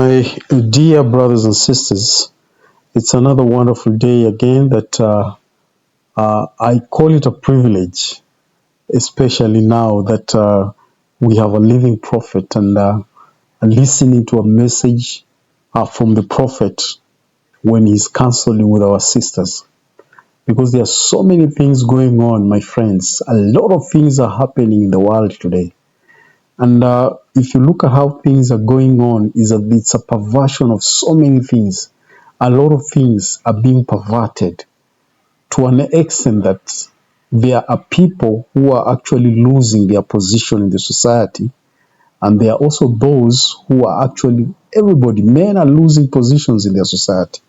My dear brothers and sisters, it's another wonderful day again that I call it a privilege, especially now that we have a living prophet and listening to a message from the prophet when he's counseling with our sisters. Because there are so many things going on, my friends. A lot of things are happening in the world today. And if you look at how things are going on, it's a perversion of so many things. A lot of things are being perverted to an extent that there are people who are actually losing their position in the society. And there are also those who are actually, everybody, men are losing positions in their society.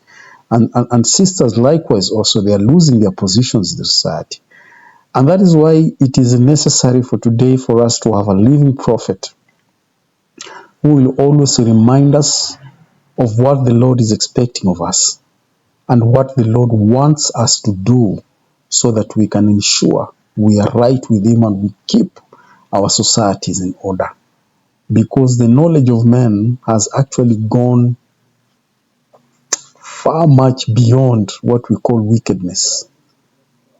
And sisters likewise also, they are losing their positions in the society. And that is why it is necessary for today for us to have a living prophet who will always remind us of what the Lord is expecting of us and what the Lord wants us to do so that we can ensure we are right with Him and we keep our societies in order. Because the knowledge of man has actually gone far much beyond what we call wickedness.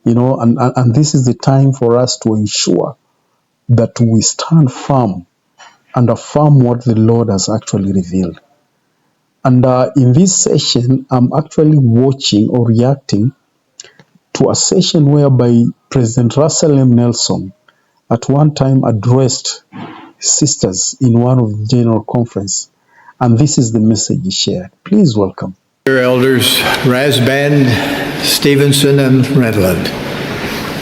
You know, and this is the time for us to ensure that we stand firm and affirm what the Lord has actually revealed. And in this session, I'm actually watching or reacting to a session whereby President Russell M. Nelson at one time addressed sisters in one of the general conference. And this is the message he shared. Please welcome. Dear elders, Rasband, Stevenson, and Redland,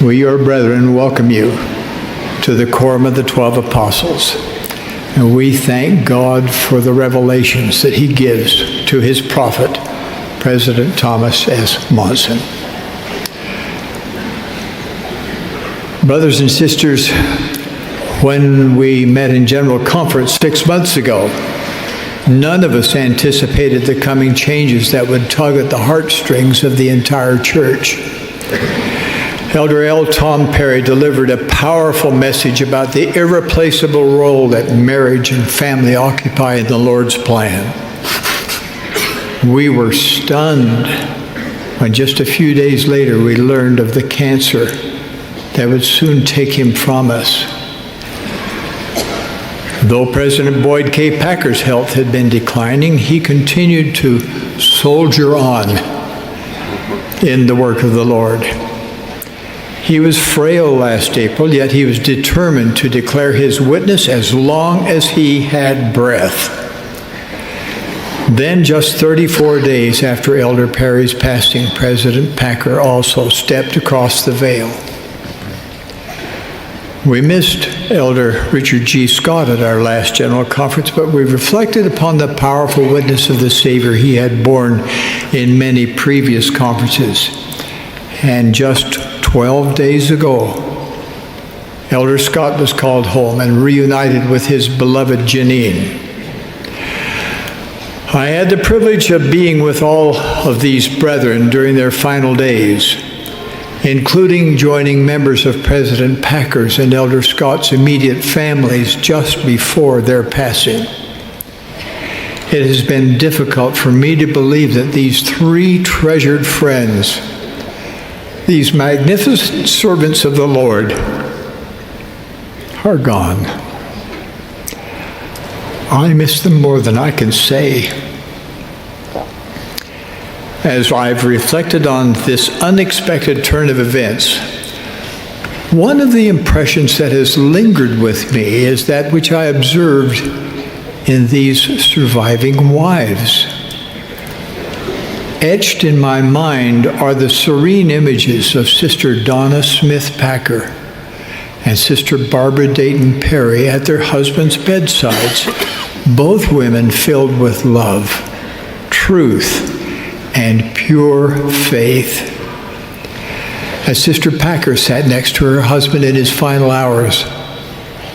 we, your brethren, welcome you to the quorum of the 12 apostles. And we thank God for the revelations that He gives to His prophet, President Thomas S. Monson. Brothers and sisters, when we met in General Conference 6 months ago, none of us anticipated the coming changes that would tug at the heartstrings of the entire church. Elder L. Tom Perry delivered a powerful message about the irreplaceable role that marriage and family occupy in the Lord's plan. We were stunned when just a few days later we learned of the cancer that would soon take him from us. Though President Boyd K. Packer's health had been declining, he continued to soldier on in the work of the Lord. He was frail last April, yet he was determined to declare his witness as long as he had breath. Then, just 34 days after Elder Perry's passing, President Packer also stepped across the veil. We missed Elder Richard G. Scott at our last General Conference, but we reflected upon the powerful witness of the Savior he had borne in many previous conferences. And just 12 days ago, Elder Scott was called home and reunited with his beloved Janine. I had the privilege of being with all of these brethren during their final days, including joining members of President Packer's and Elder Scott's immediate families just before their passing. It has been difficult for me to believe that these three treasured friends, these magnificent servants of the Lord, are gone. I miss them more than I can say. As I've reflected on this unexpected turn of events, one of the impressions that has lingered with me is that which I observed in these surviving wives. Etched in my mind are the serene images of Sister Donna Smith Packer and Sister Barbara Dayton Perry at their husbands' bedsides, both women filled with love, truth, and pure faith. As Sister Packer sat next to her husband in his final hours,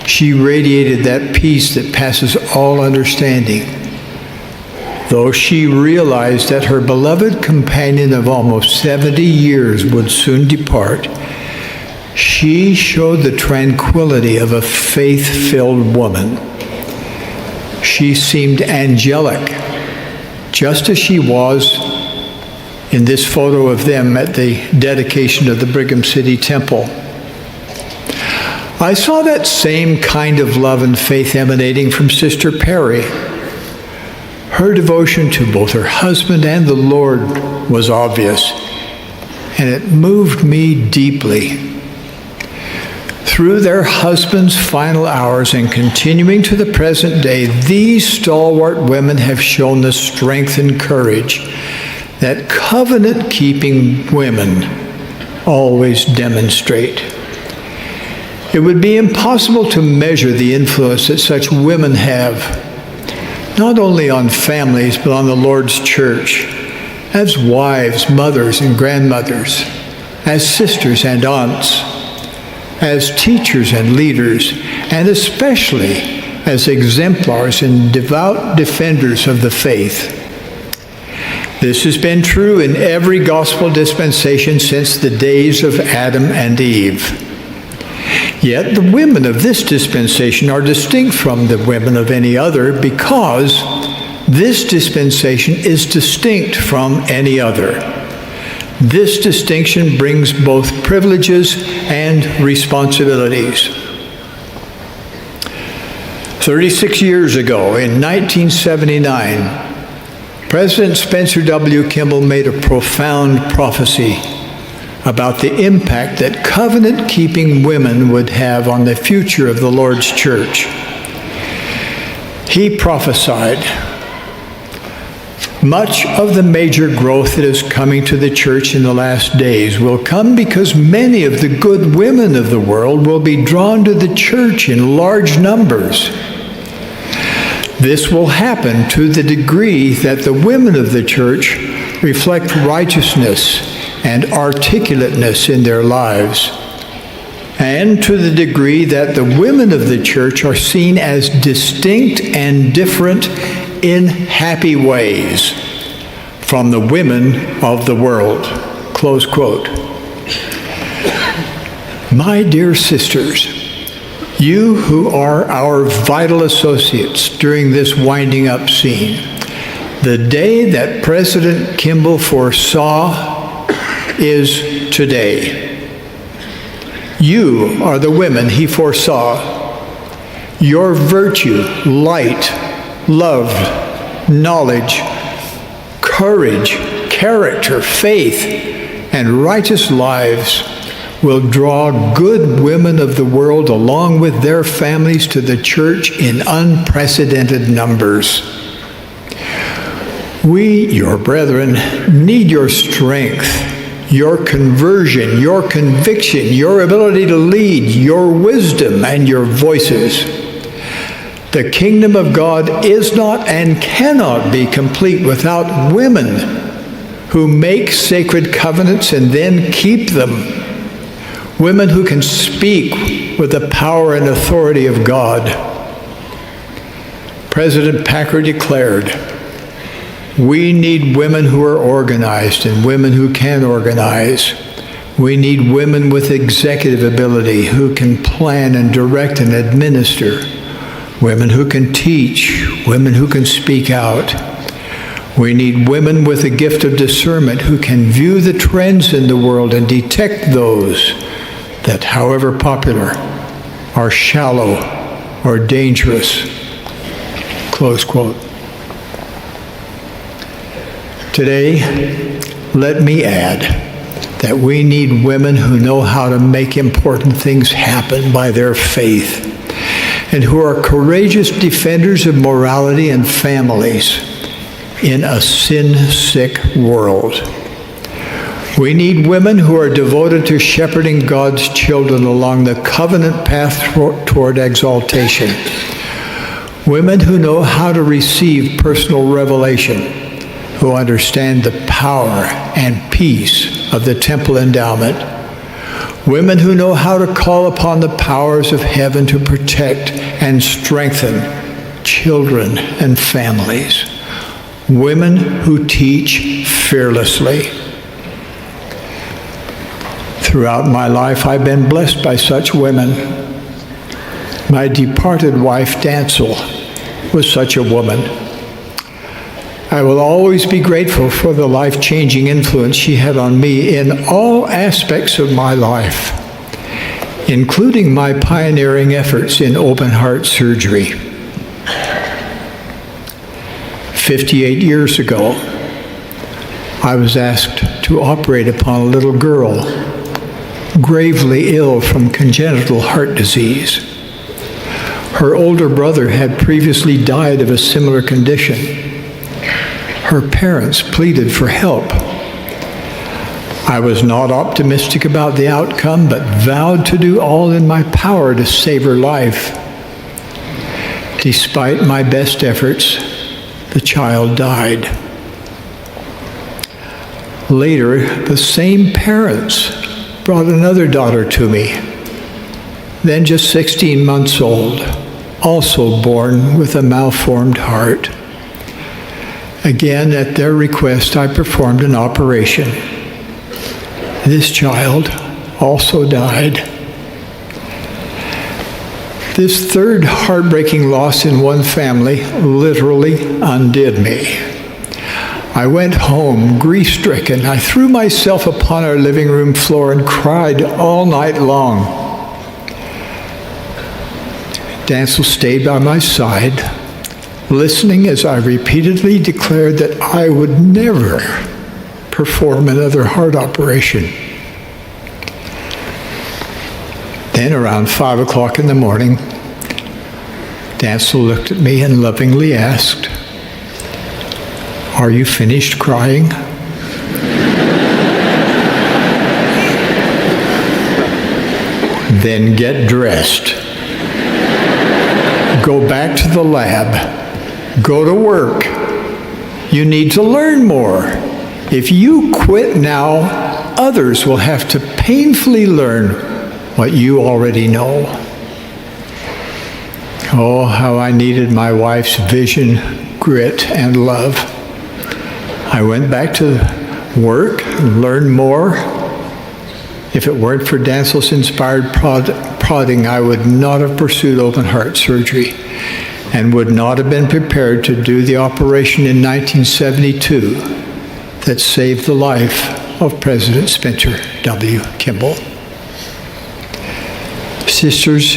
she radiated that peace that passes all understanding. Though she realized that her beloved companion of almost 70 years would soon depart, she showed the tranquility of a faith-filled woman. she seemed angelic, just as she was in this photo of them at the dedication of the Brigham City Temple. I saw that same kind of love and faith emanating from Sister Perry. Her devotion to both her husband and the Lord was obvious, and it moved me deeply. Through their husbands' final hours and continuing to the present day, these stalwart women have shown the strength and courage that covenant-keeping women always demonstrate. It would be impossible to measure the influence that such women have, not only on families, but on the Lord's church, as wives, mothers, and grandmothers, as sisters and aunts, as teachers and leaders, and especially as exemplars and devout defenders of the faith. This has been true in every gospel dispensation since the days of Adam and Eve. Yet the women of this dispensation are distinct from the women of any other because this dispensation is distinct from any other. This distinction brings both privileges and responsibilities. 36 years ago, in 1979, President Spencer W. Kimball made a profound prophecy about the impact that covenant-keeping women would have on the future of the Lord's church. He prophesied, "Much of the major growth that is coming to the church in the last days will come because many of the good women of the world will be drawn to the church in large numbers. This will happen to the degree that the women of the church reflect righteousness and articulateness in their lives, and to the degree that the women of the church are seen as distinct and different in happy ways from the women of the world." Close quote. My dear sisters, you who are our vital associates during this winding up scene, the day that President Kimball foresaw is today. You are the women he foresaw. Your virtue, light, love, knowledge, courage, character, faith, and righteous lives will draw good women of the world along with their families to the church in unprecedented numbers. We, your brethren, need your strength, your conversion, your conviction, your ability to lead, your wisdom, and your voices. The kingdom of God is not and cannot be complete without women who make sacred covenants and then keep them. Women who can speak with the power and authority of God. President Packer declared, "We need women who are organized and women who can organize. We need women with executive ability who can plan and direct and administer. Women who can teach, women who can speak out. We need women with a gift of discernment who can view the trends in the world and detect those that, however popular, are shallow or dangerous." Close quote. Today, let me add that we need women who know how to make important things happen by their faith, and who are courageous defenders of morality and families in a sin-sick world. We need women who are devoted to shepherding God's children along the covenant path toward exaltation. Women who know how to receive personal revelation, who understand the power and peace of the temple endowment. Women who know how to call upon the powers of heaven to protect and strengthen children and families. Women who teach fearlessly. Throughout my life, I've been blessed by such women. My departed wife, Dancel, with such a woman. I will always be grateful for the life-changing influence she had on me in all aspects of my life, including my pioneering efforts in open heart surgery. 58 years ago, I was asked to operate upon a little girl, gravely ill from congenital heart disease. Her older brother had previously died of a similar condition. Her parents pleaded for help. I was not optimistic about the outcome, but vowed to do all in my power to save her life. Despite my best efforts, the child died. Later, the same parents brought another daughter to me, then just 16 months old, also born with a malformed heart. Again, at their request, I performed an operation. This child also died. This third heartbreaking loss in one family literally undid me. I went home, grief-stricken. I threw myself upon our living room floor and cried all night long. Dancel stayed by my side, listening as I repeatedly declared that I would never perform another heart operation. Then around 5 o'clock in the morning, Dancel looked at me and lovingly asked, "Are you finished crying?" Then get dressed. Go back to the lab. Go to work. You need to learn more. If you quit now, others will have to painfully learn what you already know. Oh, how I needed my wife's vision, grit, and love. I went back to work and learned more. If it weren't for Dancel's inspired prodding, I would not have pursued open heart surgery and would not have been prepared to do the operation in 1972 that saved the life of President Spencer W. Kimball. Sisters,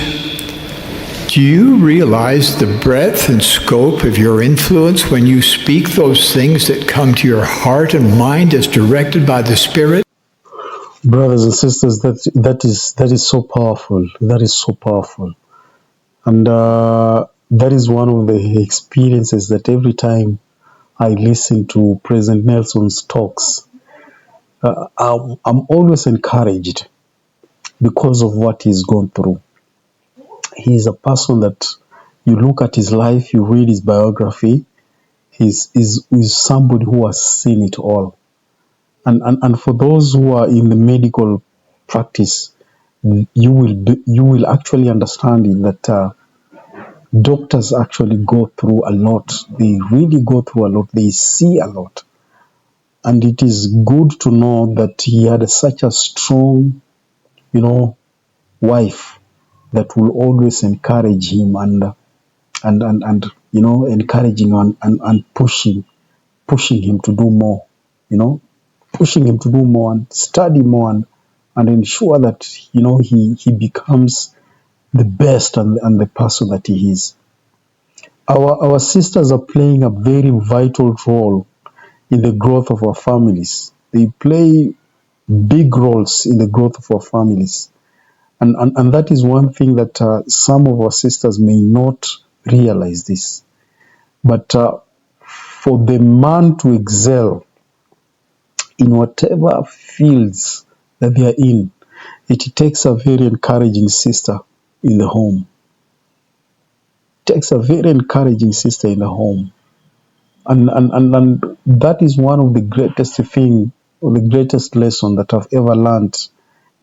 do you realize the breadth and scope of your influence when you speak those things that come to your heart and mind as directed by the Spirit? Brothers and sisters, that is so powerful. That is so powerful. And that is one of the experiences that every time I listen to President Nelson's talks, I'm always encouraged because of what he's gone through. He's a person that you look at his life, you read his biography, he's somebody who has seen it all. And for those who are in the medical practice, you will actually understand it that doctors actually go through a lot. They really go through a lot. They see a lot. And it is good to know that he had such a strong, wife that will always encourage him and encouraging and pushing him to do more, pushing him to do more and study more and ensure that, he becomes the best and the person that he is. Our sisters are playing a very vital role in the growth of our families. They play big roles in the growth of our families. And that is one thing that some of our sisters may not realize this. But for the man to excel in whatever fields that they are in, it takes a very encouraging sister in the home. It takes a very encouraging sister in the home. And that is one of the greatest thing, or the greatest lesson that I've ever learned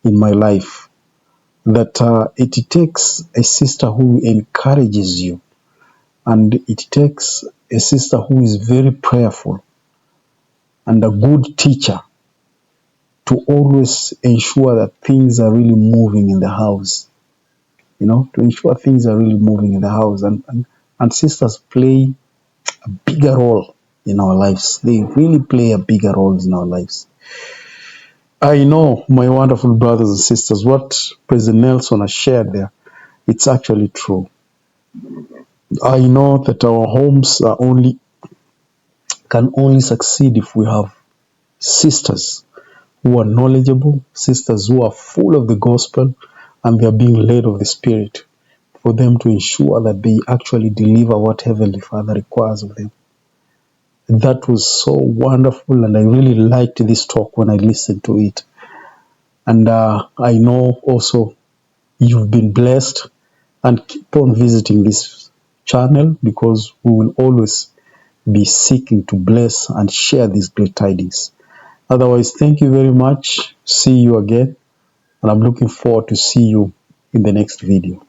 in my life. That it takes a sister who encourages you, and it takes a sister who is very prayerful and a good teacher to always ensure that things are really moving in the house, to ensure things are really moving in the house. And And sisters play a bigger role in our lives. They really play a bigger role in our lives. I know, my wonderful brothers and sisters, what President Nelson has shared there, it's actually true. I know that our homes can only succeed if we have sisters who are knowledgeable, sisters who are full of the gospel, and they are being led of the Spirit, for them to ensure that they actually deliver what Heavenly Father requires of them. That was so wonderful, and I really liked this talk when I listened to it. And I know also you've been blessed, and keep on visiting this channel, because we will always be seeking to bless and share these great tidings. Otherwise, thank you very much. See you again, and I'm looking forward to see you in the next video.